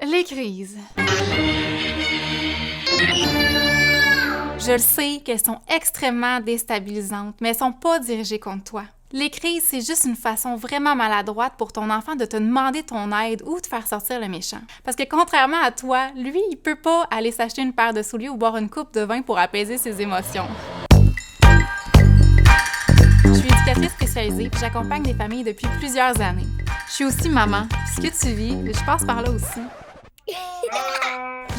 Les crises. Je le sais qu'elles sont extrêmement déstabilisantes, mais elles sont pas dirigées contre toi. Les crises, c'est juste une façon vraiment maladroite pour ton enfant de te demander ton aide ou de faire sortir le méchant. Parce que contrairement à toi, lui, il peut pas aller s'acheter une paire de souliers ou boire une coupe de vin pour apaiser ses émotions. Je suis éducatrice spécialisée puis j'accompagne des familles depuis plusieurs années. Je suis aussi maman, puis ce que tu vis, je passe par là aussi.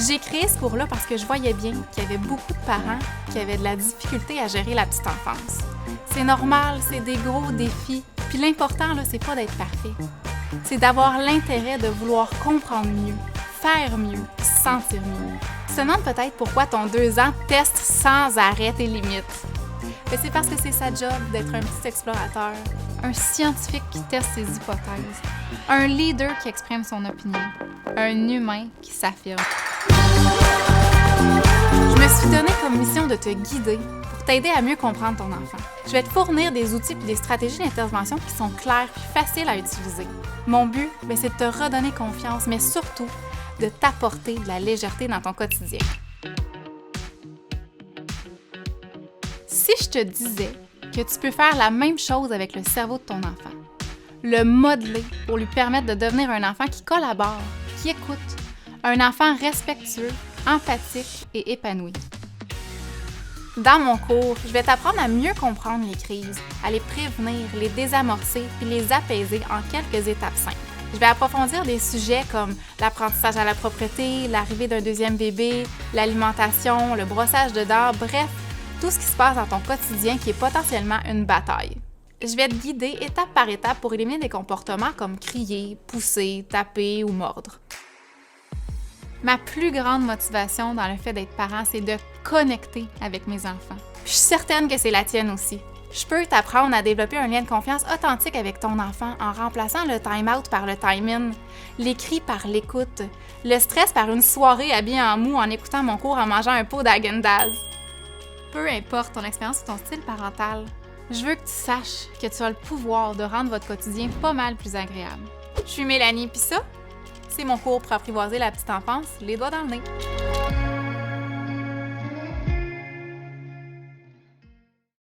J'ai créé ce cours-là parce que je voyais bien qu'il y avait beaucoup de parents qui avaient de la difficulté à gérer la petite enfance. C'est normal, c'est des gros défis. Puis l'important, là, c'est pas d'être parfait. C'est d'avoir l'intérêt de vouloir comprendre mieux, faire mieux, sentir mieux. Tu te demandes peut-être pourquoi ton 2 ans teste sans arrêt tes limites. Mais c'est parce que c'est sa job d'être un petit explorateur, un scientifique qui teste ses hypothèses, un leader qui exprime son opinion, un humain qui s'affirme. Je me suis donné comme mission de te guider pour t'aider à mieux comprendre ton enfant. Je vais te fournir des outils et des stratégies d'intervention qui sont claires et faciles à utiliser. Mon but, c'est de te redonner confiance, mais surtout de t'apporter de la légèreté dans ton quotidien. Si je te disais que tu peux faire la même chose avec le cerveau de ton enfant, le modeler pour lui permettre de devenir un enfant qui collabore, qui écoute, un enfant respectueux, empathique et épanoui. Dans mon cours, je vais t'apprendre à mieux comprendre les crises, à les prévenir, les désamorcer puis les apaiser en quelques étapes simples. Je vais approfondir des sujets comme l'apprentissage à la propreté, l'arrivée d'un deuxième bébé, l'alimentation, le brossage de dents, bref, tout ce qui se passe dans ton quotidien qui est potentiellement une bataille. Je vais te guider étape par étape pour éliminer des comportements comme crier, pousser, taper ou mordre. Ma plus grande motivation dans le fait d'être parent, c'est de connecter avec mes enfants. Je suis certaine que c'est la tienne aussi. Je peux t'apprendre à développer un lien de confiance authentique avec ton enfant en remplaçant le time-out par le time-in, les cris par l'écoute, le stress par une soirée habillée en mou en écoutant mon cours en mangeant un pot d'Haagen-Dazs. Peu importe ton expérience ou ton style parental, je veux que tu saches que tu as le pouvoir de rendre votre quotidien pas mal plus agréable. Je suis Mélanie, pis ça, c'est mon cours pour apprivoiser la petite enfance, les doigts dans le nez.